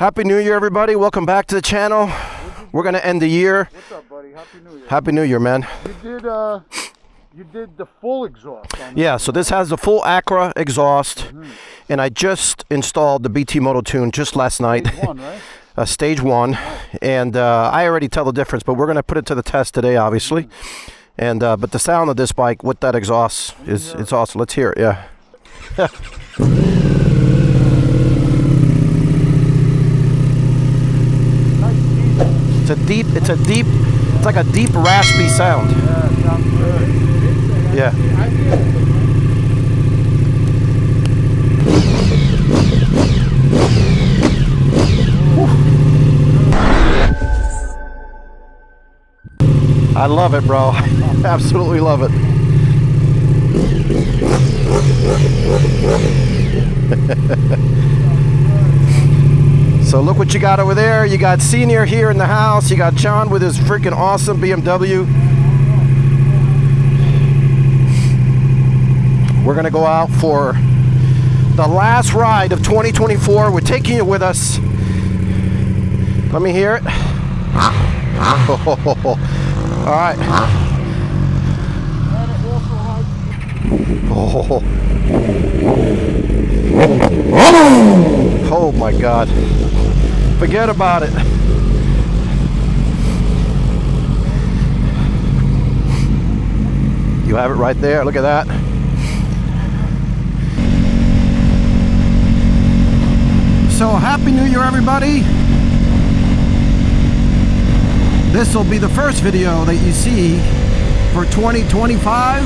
Happy New Year, everybody. Welcome back to the channel. We're going to end the year. What's up, buddy? Happy New Year. Happy New Year, man. You did the full exhaust on Yeah, so this has the full Acura exhaust, and I just installed the BT Moto Tune just last night. Stage 1, right? Stage 1, and I already tell the difference, but we're going to put it to the test today, obviously. And but the sound of this bike with that exhaust is it's awesome. Let's hear it, yeah. It's like a deep raspy sound. Yeah, it sounds good. Yeah. I love it, bro. Absolutely love it. So look what you got over there. You got Senior here in the house. You got John with his freaking awesome BMW. We're gonna go out for the last ride of 2024. We're taking you with us. Let me hear it. All right. Oh my God. Forget about it. You have it right there. Look at that. So Happy New Year, everybody. This will be the first video that you see for 2025.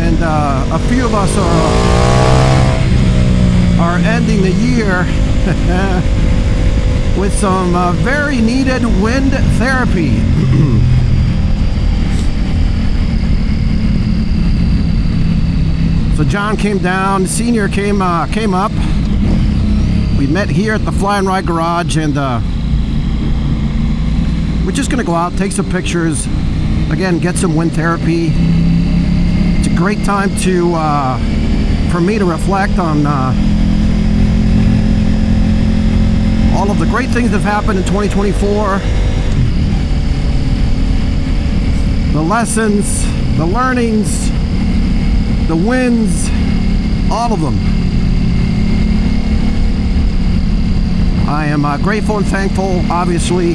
And a few of us are ending the year with some very needed wind therapy. So John came down, Senior came up. We met here at the Fly and Ride garage, and we're just gonna go out, take some pictures, again, get some wind therapy. It's a great time to for me to reflect on all of the great things that have happened in 2024, the lessons, the learnings, the wins, all of them. I am grateful and thankful, obviously,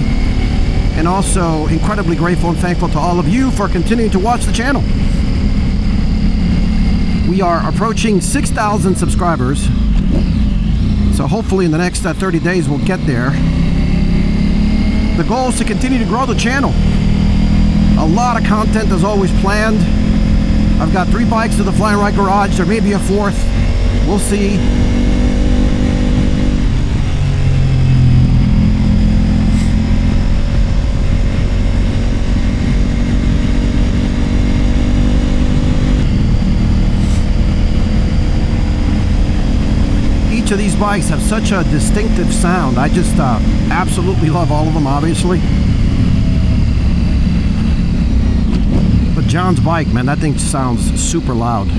and also incredibly grateful and thankful to all of you for continuing to watch the channel. We are approaching 6,000 subscribers, so hopefully in the next 30 days we'll get there. The goal is to continue to grow the channel. A lot of content is always planned. I've got 3 bikes to the Fly and Ride garage. There may be a 4th. We'll see. Each of these bikes have such a distinctive sound. I just absolutely love all of them, obviously. But John's bike, man, that thing sounds super loud.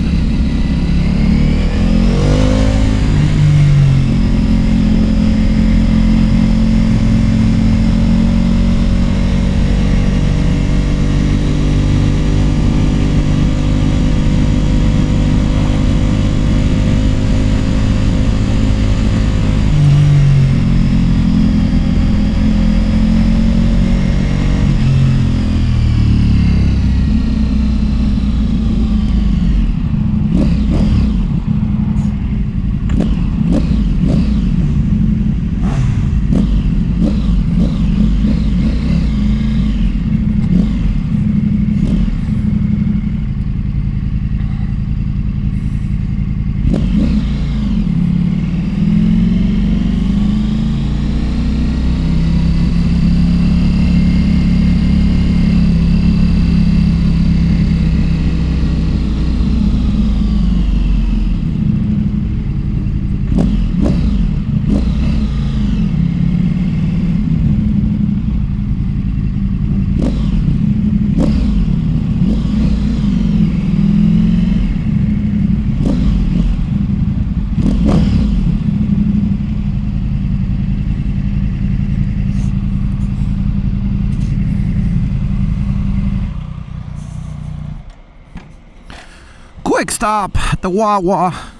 stop at the Wawa.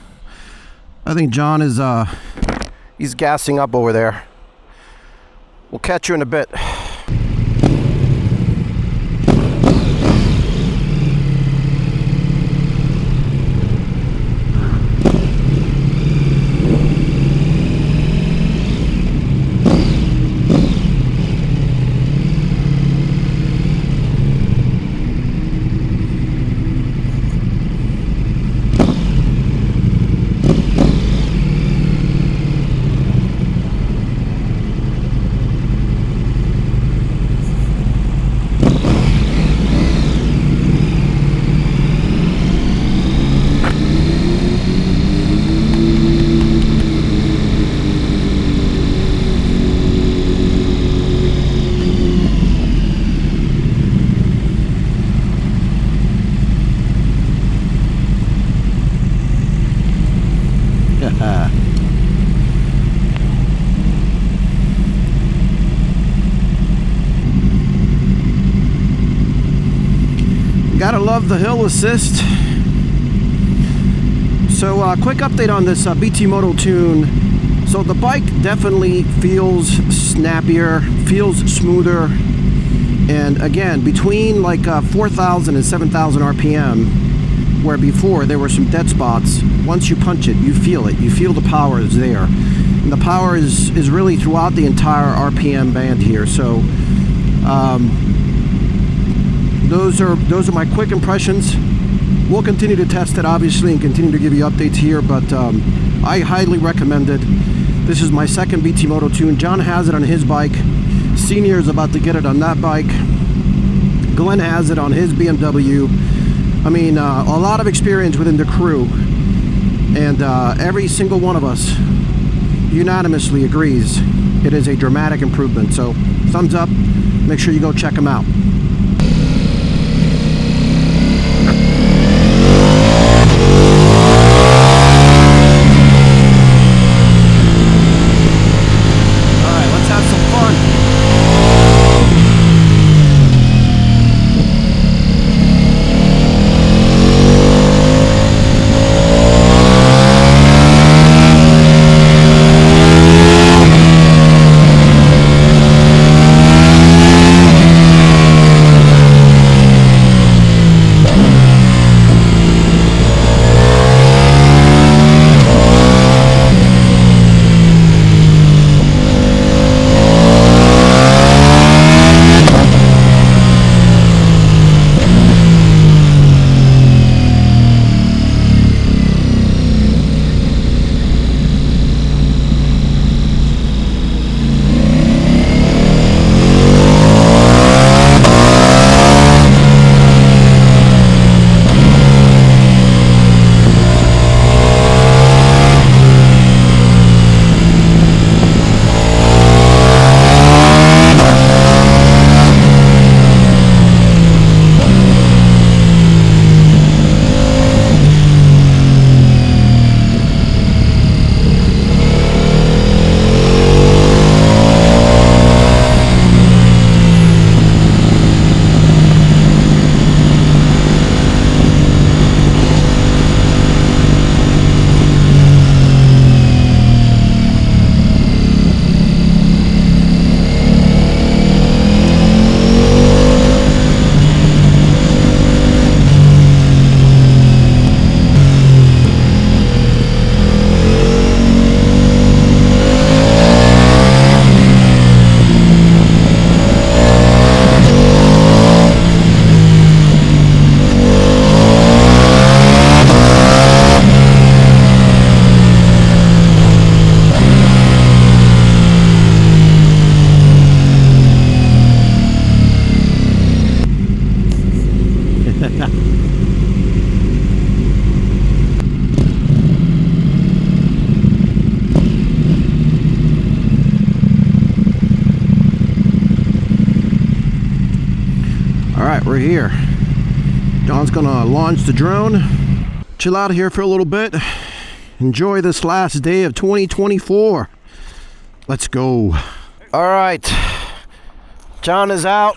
I think John is he's gassing up over there. We'll catch you in a bit. Gotta love the hill assist. So quick update on this BT Moto Tune. So the bike definitely feels snappier, feels smoother, and again, between like 4,000 and 7,000 RPM, where before there were some dead spots, once you punch it, you feel it. You feel the power is there. And the power is really throughout the entire RPM band here. So those are my quick impressions. We'll continue to test it, obviously, and continue to give you updates here, but I highly recommend it. This is my second BT Moto Tune. John has it on his bike. Senior is about to get it on that bike. Glenn has it on his BMW. I mean, a lot of experience within the crew, and every single one of us unanimously agrees it is a dramatic improvement. So thumbs up, make sure you go check them out. Alright, we're here. John's gonna launch the drone, chill out here for a little bit, enjoy this last day of 2024. Let's go. Alright, John is out.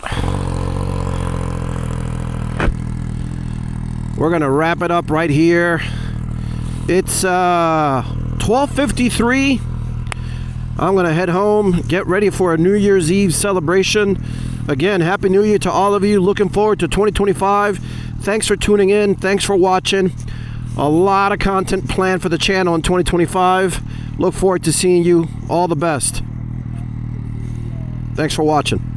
We're going to wrap it up right here. It's 12:53. I'm going to head home, get ready for a New Year's Eve celebration. Again, Happy New Year to all of you. Looking forward to 2025. Thanks for tuning in. Thanks for watching. A lot of content planned for the channel in 2025. Look forward to seeing you. All the best. Thanks for watching.